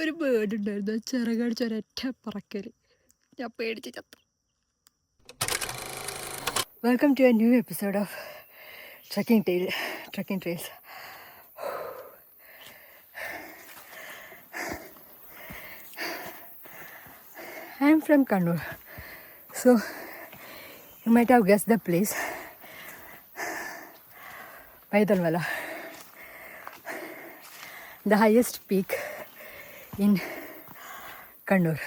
ഒരു ബേർഡ് ഉണ്ടായിരുന്നു, ചിറകടിച്ച് ഒരൊറ്റ പറക്കൽ. ഞാൻ പേടിച്ച് ചത്തു. Welcome to a new episode of trekking trails. I am from Kannur, so you might have guessed the place, Paidalmala, the highest peak in Kannur.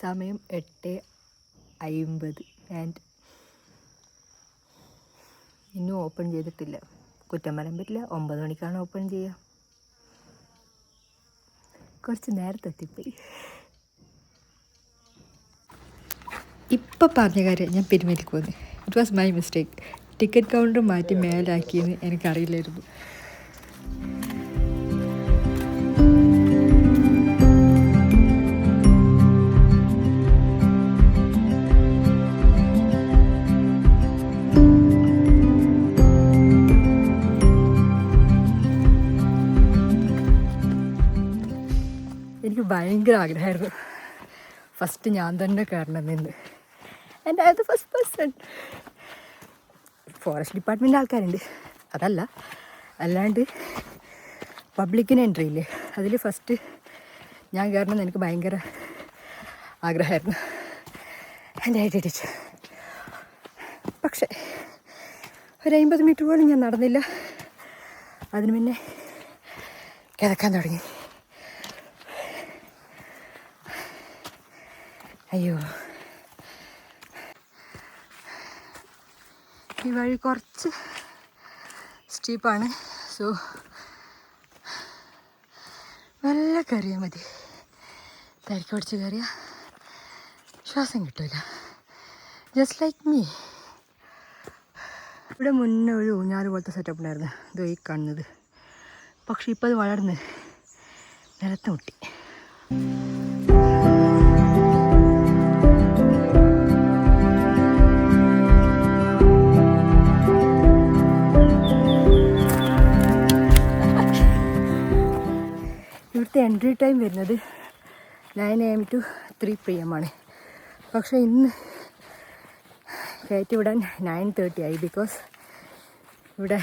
സമയം 8:50 ആൻഡ് ഇന്നും ഓപ്പൺ ചെയ്തിട്ടില്ല. കുറ്റം പറയാൻ പറ്റില്ല, 9 മണിക്കാണ് ഓപ്പൺ ചെയ്യുക. കുറച്ച് നേരത്തെ എത്തിപ്പോയി. ഇപ്പം പറഞ്ഞ കാര്യം ഞാൻ പെരുമേലിക്ക് പോന്നു. It was my mistake. Ticket counter മാറ്റി മേലാക്കിയെന്ന് എനിക്കറിയില്ലായിരുന്നു. എനിക്ക് ഭയങ്കര ആഗ്രഹമായിരുന്നു ഫസ്റ്റ് ഞാൻ തന്നെ കയറണമെന്ന്. And I am the first person. Forest department ആൾക്കാരുണ്ട്, അല്ലാണ്ട് പബ്ലിക്കിന് എൻട്രി ഇല്ലേ, അതിൽ ഫസ്റ്റ് ഞാൻ കയറണമെന്ന് എനിക്ക് ഭയങ്കര ആഗ്രഹമായിരുന്നു. And I did it. പക്ഷേ ഒരു 50 മീറ്റർ പോലും ഞാൻ നടന്നില്ല. അതിന് മുന്നേ കിതക്കാൻ തുടങ്ങി. അയ്യോ, ഈ വഴി കുറച്ച് സ്റ്റീപ്പാണ്. സോ നല്ല കയറിയാൽ മതി. തിരക്ക് പിടിച്ച് കയറിയാൽ ശ്വാസം കിട്ടില്ല. Just like me. ഇവിടെ മുന്നേ ഒരു ഊഞ്ഞാല് പോലത്തെ സെറ്റപ്പ് ഉണ്ടായിരുന്നു, ഇത് ഈ കാണുന്നത്. പക്ഷെ ഇപ്പോൾ അത് വളർന്ന് നിലത്ത് മുട്ടി. ഇവിടുത്തെ എൻട്രി ടൈം വരുന്നത് 9 AM to 3 PM ആണ്. പക്ഷേ ഇന്ന് കയറ്റി വിടാൻ 9:30 ആയി. ബിക്കോസ് ഇവിടെ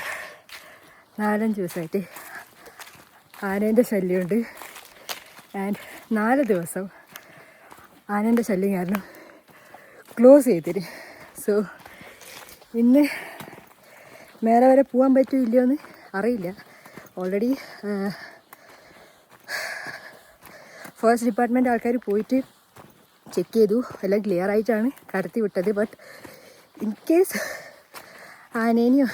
4-5 ദിവസമായിട്ട് ആനേൻ്റെ ശല്യമുണ്ട്. ആൻഡ് 4 ദിവസം ആനേൻ്റെ ശല്യം കാരണം ക്ലോസ് ചെയ്തിട്ട്. സോ ഇന്ന് മേലെ വരെ പോകാൻ പറ്റുമോ ഇല്ലയോ എന്ന് അറിയില്ല. ഓൾറെഡി ഫോറസ്റ്റ് ഡിപ്പാർട്ട്മെൻറ്റ് ആൾക്കാർ പോയിട്ട് ചെക്ക് ചെയ്തു, എല്ലാം ക്ലിയർ ആയിട്ടാണ് കടത്തി വിട്ടത്. ബട്ട് ഇൻ കേസ് ആനേനെയോ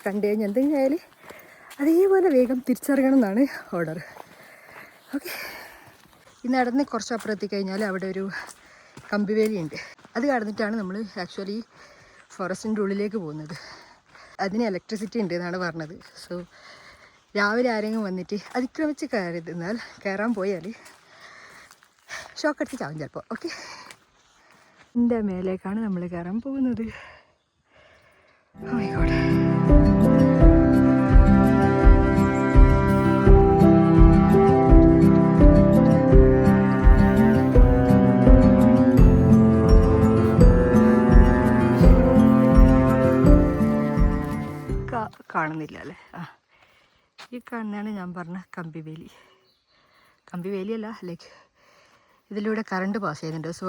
കണ്ടു കഴിഞ്ഞാൽ എന്തെങ്കിലും ആയാലും അതേപോലെ വേഗം തിരിച്ചറിയണം എന്നാണ് ഓർഡർ. ഓക്കെ, ഈ നടന്ന് കുറച്ച് അപ്പുറത്ത് കഴിഞ്ഞാൽ അവിടെ ഒരു കമ്പിവേലിയുണ്ട്. അത് കടന്നിട്ടാണ് നമ്മൾ ആക്ച്വലി ഫോറസ്റ്റിൻ്റെ ഉള്ളിലേക്ക് പോകുന്നത്. അതിന് ഇലക്ട്രിസിറ്റി ഉണ്ട് എന്നാണ് പറഞ്ഞത്. സോ രാവിലെ ആരെങ്കിലും വന്നിട്ട് അതിക്രമിച്ച് കയറിയിരുന്നാൽ, കയറാൻ പോയാൽ ഷോക്കടിച്ച് ചാവും ചിലപ്പോൾ. ഓക്കെ, ഇതിൻ്റെ മേലേക്കാണ് നമ്മൾ കയറാൻ പോകുന്നത്. Oh my god. കാണുന്നില്ല അല്ലേ? ഈ കാണുന്നതാണ് ഞാൻ പറഞ്ഞ കമ്പിവേലിയല്ല, ലൈക്ക് ഇതിലൂടെ കറണ്ട് പാസ് ചെയ്യുന്നുണ്ട്. So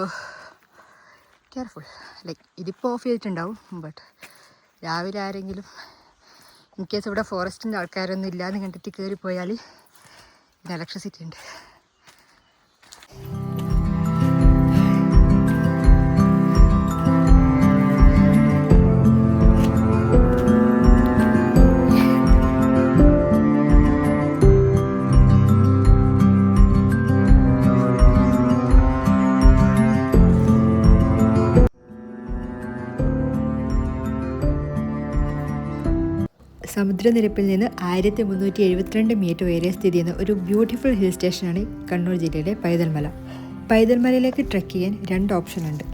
careful. ലൈക്ക് ഇതിപ്പോൾ ഓഫ് ചെയ്തിട്ടുണ്ടാവും, ബട്ട് രാവിലെ ആരെങ്കിലും ഇൻ കേസ് ഇവിടെ ഫോറസ്റ്റിൻ്റെ ആൾക്കാരൊന്നും ഇല്ലാന്ന് കണ്ടിട്ട് കയറിപ്പോയാൽ ഇതിന് ഇലക്ട്രിസിറ്റി ഉണ്ട്. സമുദ്രനിരപ്പിൽ നിന്ന് 1372 മീറ്റർ ഉയരെ സ്ഥിതി ചെയ്യുന്ന ഒരു ബ്യൂട്ടിഫുൾ ഹിൽ സ്റ്റേഷനാണ് കണ്ണൂർ ജില്ലയിലെ പൈതൽമല. പൈതൽമലയിലേക്ക് ട്രെക്ക് ചെയ്യാൻ 2 ഓപ്ഷൻ ഉണ്ട്.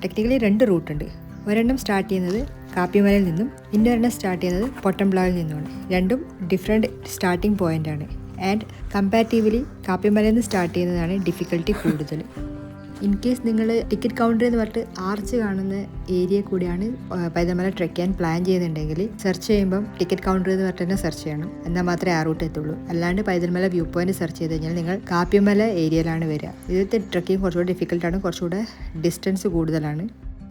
ടെക്നിക്കലി 2 റൂട്ടുണ്ട്. ഒരെണ്ണം സ്റ്റാർട്ട് ചെയ്യുന്നത് കാപ്പിമലയിൽ നിന്നും, ഇന്നൊരെണ്ണം സ്റ്റാർട്ട് ചെയ്യുന്നത് പൊട്ടംപ്ലാവിൽ നിന്നുമാണ്. രണ്ടും ഡിഫറെൻറ്റ് സ്റ്റാർട്ടിംഗ് പോയിൻ്റാണ്. ആൻഡ് കമ്പാരിറ്റീവ്ലി കാപ്പിമലയിൽ നിന്ന് സ്റ്റാർട്ട് ചെയ്യുന്നതാണ് ഡിഫിക്കൽട്ടി കൂടുതൽ. ഇൻ കേസ് നിങ്ങൾ ടിക്കറ്റ് കൗണ്ടർ എന്ന് പറഞ്ഞിട്ട് ആർച്ച് കാണുന്ന ഏരിയ കൂടിയാണ് പൈതൽമല ട്രെക്ക് ചെയ്യാൻ പ്ലാൻ ചെയ്യുന്നുണ്ടെങ്കിൽ സെർച്ച് ചെയ്യുമ്പം ടിക്കറ്റ് കൗണ്ടർ എന്ന് പറഞ്ഞിട്ട് തന്നെ സെർച്ച് ചെയ്യണം. എന്നാൽ മാത്രമേ ആ റൂട്ട് എത്തുള്ളൂ. അല്ലാണ്ട് പൈതൽമല വ്യൂ പോയിന്റ് സെർച്ച് ചെയ്ത് കഴിഞ്ഞാൽ നിങ്ങൾ കാപ്പിമല ഏരിയയിലാണ് വരിക. ഇതിലത്തെ ട്രെക്കിങ് കുറച്ചുകൂടെ ഡിഫിക്കൽട്ടാണ്, കുറച്ചുകൂടെ ഡിസ്റ്റൻസ് കൂടുതലാണ്.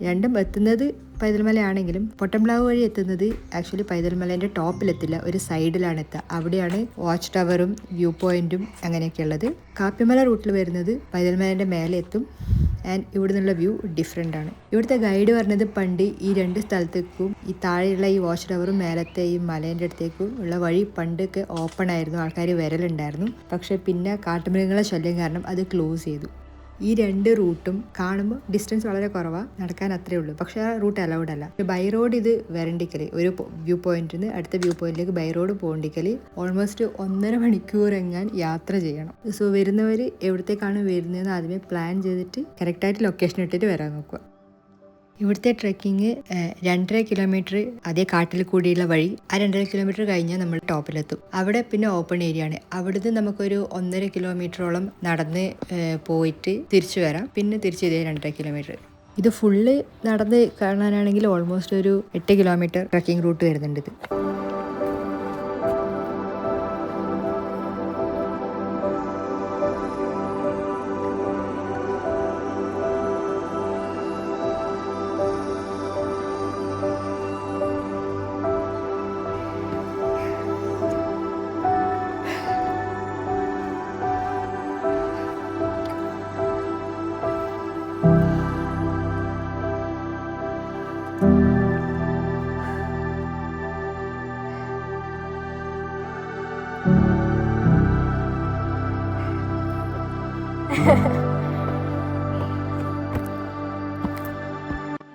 രണ്ടും എത്തുന്നത് പൈതൽമലയാണെങ്കിലും പൊട്ടംപ്ലാവ് വഴി എത്തുന്നത് ആക്ച്വലി പൈതൽമലേൻ്റെ ടോപ്പിലെത്തില്ല, ഒരു സൈഡിലാണ് എത്തുക. അവിടെയാണ് വാച്ച് ടവറും വ്യൂ പോയിൻറ്റും അങ്ങനെയൊക്കെ ഉള്ളത്. കാപ്പിമല റൂട്ടിൽ വരുന്നത് പൈതൽമലേൻ്റെ മേലെ എത്തും. ആൻഡ് ഇവിടെ നിന്നുള്ള വ്യൂ ഡിഫറെൻ്റ് ആണ്. ഇവിടുത്തെ ഗൈഡ് പറഞ്ഞത് പണ്ട് ഈ 2 സ്ഥലത്തേക്കും ഈ താഴെയുള്ള ഈ വാച്ച് ടവറും മേലത്തെ ഈ മലേൻ്റെ അടുത്തേക്കും ഉള്ള വഴി പണ്ടൊക്കെ ഓപ്പൺ ആയിരുന്നു, ആൾക്കാർ വരലുണ്ടായിരുന്നു. പക്ഷേ പിന്നെ കാട്ടുമൃഗങ്ങളെ ശല്യം കാരണം അത് ക്ലോസ് ചെയ്തു. ഈ 2 റൂട്ടും കാണുമ്പോൾ ഡിസ്റ്റൻസ് വളരെ കുറവാണ്, നടക്കാൻ അത്രേ ഉള്ളൂ. പക്ഷേ ആ റൂട്ട് അലൗഡ് അല്ല. ബൈ റോഡ് ഇത് വരണ്ടിക്കൽ ഒരു വ്യൂ പോയിന്റിൽ നിന്ന് അടുത്ത വ്യൂ പോയിന്റിലേക്ക് ബൈ റോഡ് പോകണ്ടിക്കൽ ഓൾമോസ്റ്റ് 1.5 മണിക്കൂർ എങ്ങാൻ യാത്ര ചെയ്യണം. സോ വരുന്നവർ എവിടത്തേക്കാണ് വരുന്നതെന്ന് ആദ്യമേ പ്ലാൻ ചെയ്തിട്ട് കറക്റ്റായിട്ട് ലൊക്കേഷൻ ഇട്ടിട്ട് വരാൻ നോക്കുക. ഇവിടുത്തെ ട്രെക്കിങ് 2.5 കിലോമീറ്റർ അതേ കാട്ടിൽ കൂടിയുള്ള വഴി. ആ 2.5 കിലോമീറ്റർ കഴിഞ്ഞാൽ നമ്മൾ ടോപ്പിലെത്തും. അവിടെ പിന്നെ ഓപ്പൺ ഏരിയ ആണ്. അവിടുന്ന് നമുക്കൊരു 1.5 കിലോമീറ്ററോളം നടന്ന് പോയിട്ട് തിരിച്ചു വരാം. പിന്നെ തിരിച്ച് ഇതേ 2.5 കിലോമീറ്റർ. ഇത് ഫുള്ള് നടന്ന് കാണാനാണെങ്കിൽ ഓൾമോസ്റ്റ് ഒരു 8 കിലോമീറ്റർ ട്രെക്കിംഗ് റൂട്ട് വരുന്നുണ്ട് ഇത്.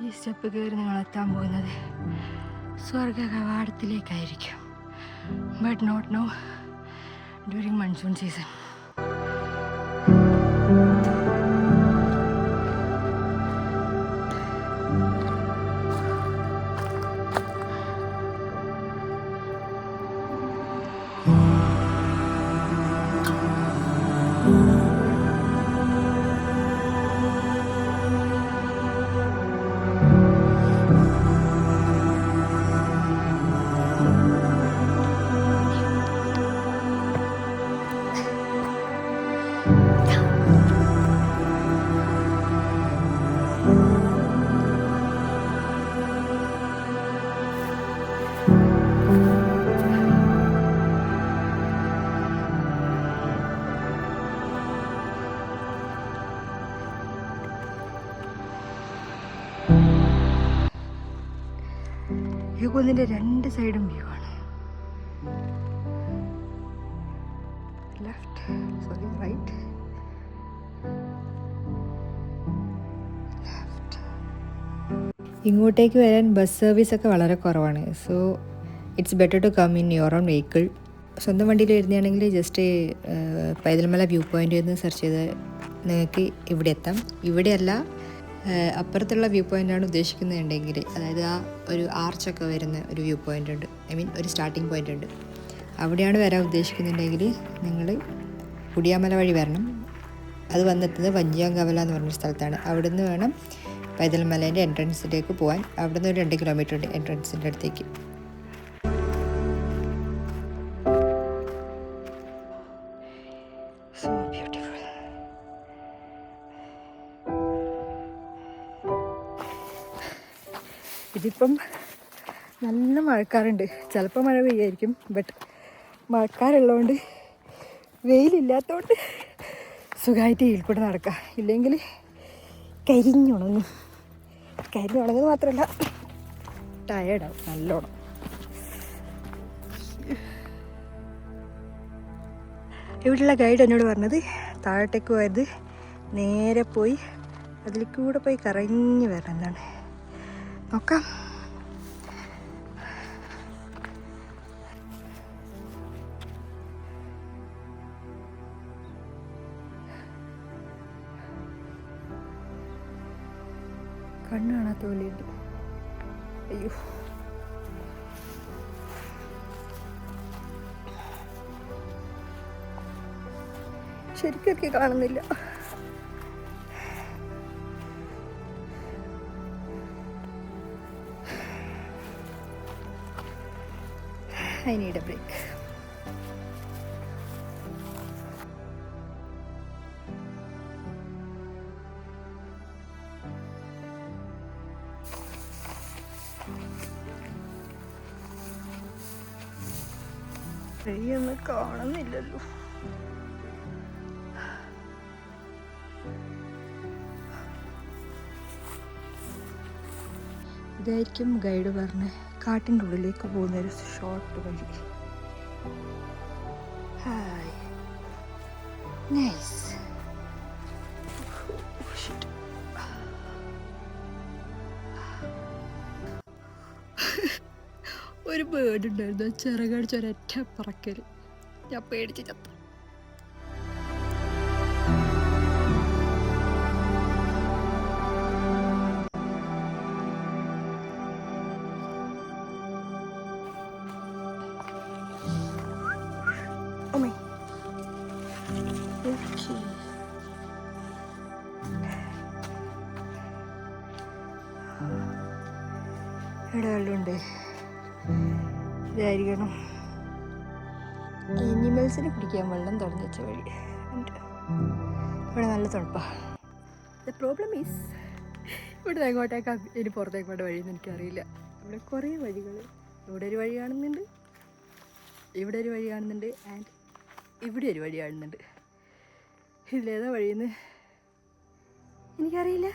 ഈ സ്റ്റെപ്പ് കയറി നിങ്ങൾ എത്താൻ പോകുന്നത് സ്വർഗ കവാടത്തിലേക്കായിരിക്കും. But not no during monsoon season. ഈ കുന്നിൻ്റെ 2 സൈഡും വ്യൂ ആണ്. Left sorry right left. ഇങ്ങോട്ടേക്ക് വരാൻ ബസ് സർവീസ് ഒക്കെ വളരെ കുറവാണ്. So it's better to come in your own vehicle. സ്വന്തം വണ്ടിയിൽ വരുന്നതാണെങ്കിൽ ജസ്റ്റ് പൈതൽമല വ്യൂ പോയിൻ്റ് എന്ന് സെർച്ച് ചെയ്ത് നിങ്ങൾക്ക് ഇവിടെ എത്താം. ഇവിടെയല്ല, അപ്പുറത്തുള്ള വ്യൂ പോയിൻ്റാണ് ഉദ്ദേശിക്കുന്നതുണ്ടെങ്കിൽ, അതായത് ആ ഒരു ആർച്ചൊക്കെ വരുന്ന ഒരു വ്യൂ പോയിൻ്റ് ഉണ്ട്, ഐ മീൻ ഒരു സ്റ്റാർട്ടിംഗ് പോയിൻ്റ് ഉണ്ട്. അവിടെയാണ് വരാൻ ഉദ്ദേശിക്കുന്നുണ്ടെങ്കിൽ നിങ്ങൾ കുടിയാമല വഴി വരണം. അത് വന്നെത്തുന്നത് വഞ്ചിയാങ്കവല എന്ന് പറഞ്ഞൊരു സ്ഥലത്താണ്. അവിടെ നിന്ന് വേണം പൈതൽമലേൻ്റെ എൻട്രൻസിലേക്ക് പോകാൻ. അവിടെ നിന്ന് ഒരു 2 കിലോമീറ്റർ ഉണ്ട് എൻട്രൻസിൻ്റെ അടുത്തേക്ക്. So beautiful. ഇതിപ്പം നല്ല മഴക്കാറുണ്ട്. ചിലപ്പോൾ മഴ പെയ്യായിരിക്കും. ബട്ട് മഴക്കാറുള്ളതുകൊണ്ട് വെയിലില്ലാത്തതുകൊണ്ട് സുഖമായിട്ട് ഇതിൽ കൂടെ നടക്കാം. ഇല്ലെങ്കിൽ കരിഞ്ഞുണങ്ങും. കരിഞ്ഞുണങ്ങുന്നത് മാത്രമല്ല ടയേർഡാവും നല്ലോണം. ഇവിടെയുള്ള ഗൈഡ് എന്നോട് പറഞ്ഞത് താഴോട്ടേക്ക് പോയത് നേരെ പോയി അതിലേക്കൂടെ പോയി കറങ്ങി വരണം എന്നാണ്. നോക്കാം. കണ്ണ് കാണാത്ത പോലെയുണ്ട്. അയ്യോ, ശരിക്കൊക്കെ കാണുന്നില്ല. I need a break. ഒന്നും കാണുന്നില്ലല്ലോ. ഇതായിരിക്കും ഗൈഡ് പറഞ്ഞ കാട്ടിൻ്റെ ഉള്ളിലേക്ക് പോകുന്നൊരു ഷോർട്ട് വഴി. Hi, nice. ഒരു ബേർഡ് ഉണ്ടായിരുന്നു, ചിറകടിച്ച് ഒരൊറ്റ പറക്കൽ. ഞാൻ പേടിച്ച് ചത്തു. ഇവിടെ വെള്ളമുണ്ട്. ഇതായിരിക്കണം ആനിമൽസിന് കുടിക്കാൻ വെള്ളം തുറന്നു വെച്ച വഴി. ഇവിടെ നല്ല തണുപ്പാണ്. ദ പ്രോബ്ലം ഈസ് ഇവിടെ എങ്ങോട്ടേക്കാ ഇനി പുറത്തേക്കോട്ടെ വഴിയെന്ന് എനിക്കറിയില്ല. ഇവിടെ കുറേ വഴികൾ. ഇവിടെ ഒരു വഴി കാണുന്നുണ്ട്, ഇവിടെ ഒരു വഴി കാണുന്നുണ്ട്, ആൻഡ് ഇവിടെ ഒരു വഴി കാണുന്നുണ്ട്. ഇതിലേതാ വഴിയെന്ന് എനിക്കറിയില്ല.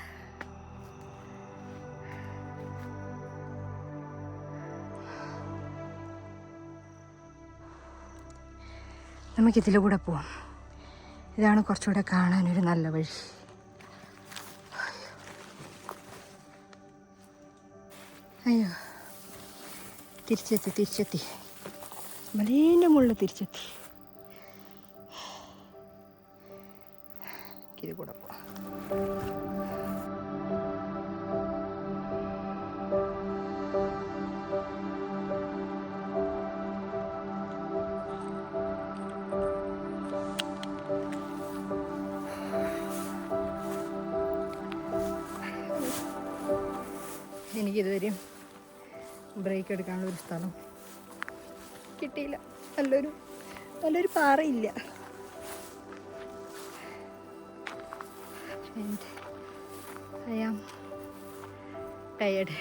നമുക്കിതിലെ കൂടെ പോവാം. ഇതാണ് കുറച്ചുകൂടെ കാണാനൊരു നല്ല വഴി. അയ്യോ, തിരിച്ചെത്തി മലേൻ്റെ മുകളിൽ തിരിച്ചെത്തി. ഇത് കൂടെ പോവാം. എനിക്കിതുവരെയും ബ്രേക്ക് എടുക്കാനുള്ളൊരു സ്ഥലം കിട്ടിയില്ല. നല്ലൊരു പാറയില്ല. And I am tired.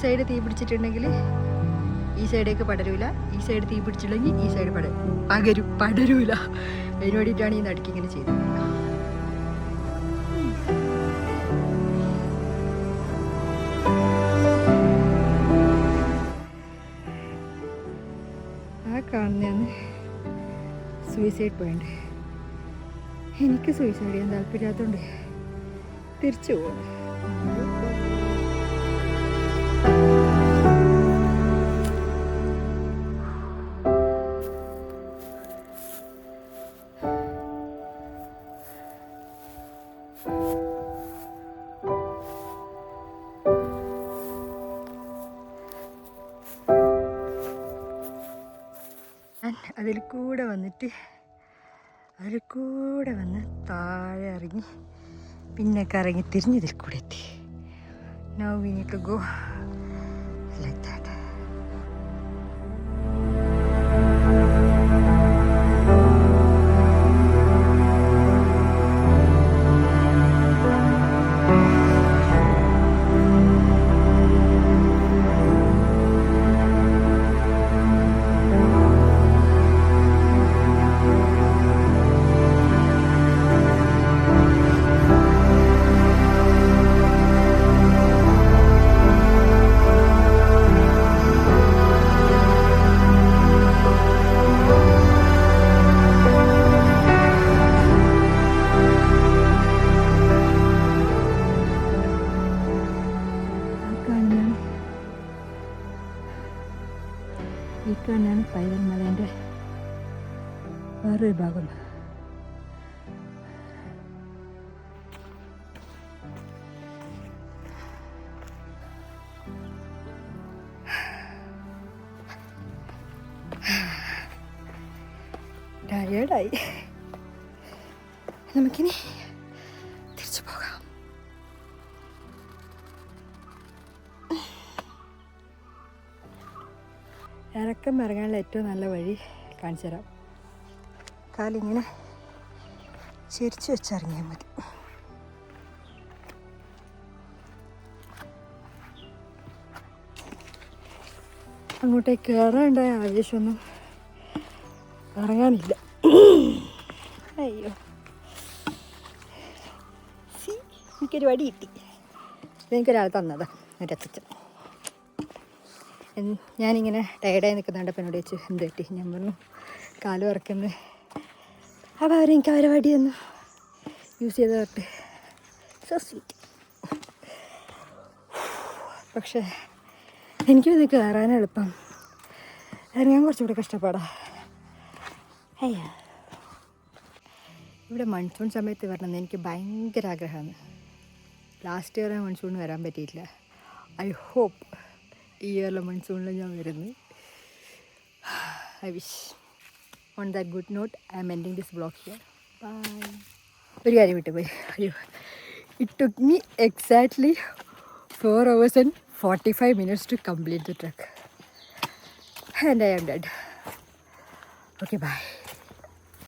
Side തീ പിടിച്ചിട്ടുണ്ടെങ്കിൽ ഈ സൈഡേക്ക് പടരൂല, ഈ സൈഡ് തീ പിടിച്ചില്ലെങ്കിൽ ഈ സൈഡ് പടരൂല. അതിന് വേണ്ടിയിട്ടാണ് ഈ നടുക്ക് ഇങ്ങനെ ചെയ്തത്. കാണുന്നതാണ് സൂയിസൈഡ് പോയിന്റ്. എനിക്ക് സൂയിസൈഡ് ചെയ്യാൻ താല്പര്യമില്ലാത്തതുകൊണ്ട് തിരിച്ചു പോകും. അതിൽ കൂടെ വന്ന് താഴെ ഇറങ്ങി പിന്നെ കറങ്ങി തിരിഞ്ഞ് ഇതിൽ കൂടെ എത്തി. Now we need to go like that. ഈ കാണാണ് പൈതൽ മലേൻ്റെ വേറൊരു ഭാഗം. ടയേർഡായി, നമുക്കിനി തിരിച്ചു പോകാം. ഇറക്കം ഇറങ്ങാനുള്ള ഏറ്റവും നല്ല വഴി കാണിച്ചു തരാം. കാലിങ്ങനെ ചെരിച്ച് വെച്ചിറങ്ങിയാൽ മതി. അങ്ങോട്ടേക്ക് കയറാനുണ്ടായ ആവേശമൊന്നും ഇറങ്ങാനില്ല. അയ്യോ, എനിക്കൊരു വടി കിട്ടി. എനിക്കൊരാൾ തന്നതാ, ഒരത്തച്ഛൻ. ഞാനിങ്ങനെ ടയർഡായി നിൽക്കുന്നുണ്ട്. എന്നോട് ചോദിച്ചു എന്ത് പറ്റി. ഞാൻ പറഞ്ഞു കാല് വറക്കുന്നത്. അപ്പോൾ അവരെനിക്ക് അവരെ വടി തന്നു, യൂസ് ചെയ്ത് തൊട്ട്. So sweet. പക്ഷേ എനിക്കിത് കയറാൻ എളുപ്പം, ഇറങ്ങാൻ കുറച്ചുകൂടി കഷ്ടപ്പാടാ. അയ്യോ, ഇവിടെ മൺസൂൺ സമയത്ത് വരണമെന്ന് എനിക്ക് ഭയങ്കര ആഗ്രഹമാണ്. ലാസ്റ്റ് ഇയർ മൺസൂണിന് വരാൻ പറ്റിയിട്ടില്ല. ഐ ഹോപ്പ് ഈ ഇയറിലെ മൺസൂണിൽ ഞാൻ വരുന്നു. I wish. On that good note I am ending this vlog here. Bye. ഒരു കാര്യം വിട്ടുപോയി. അയ്യോ, it took me exactly 4 hours and 45 minutes to complete the trek. And I am dead. Okay, bye.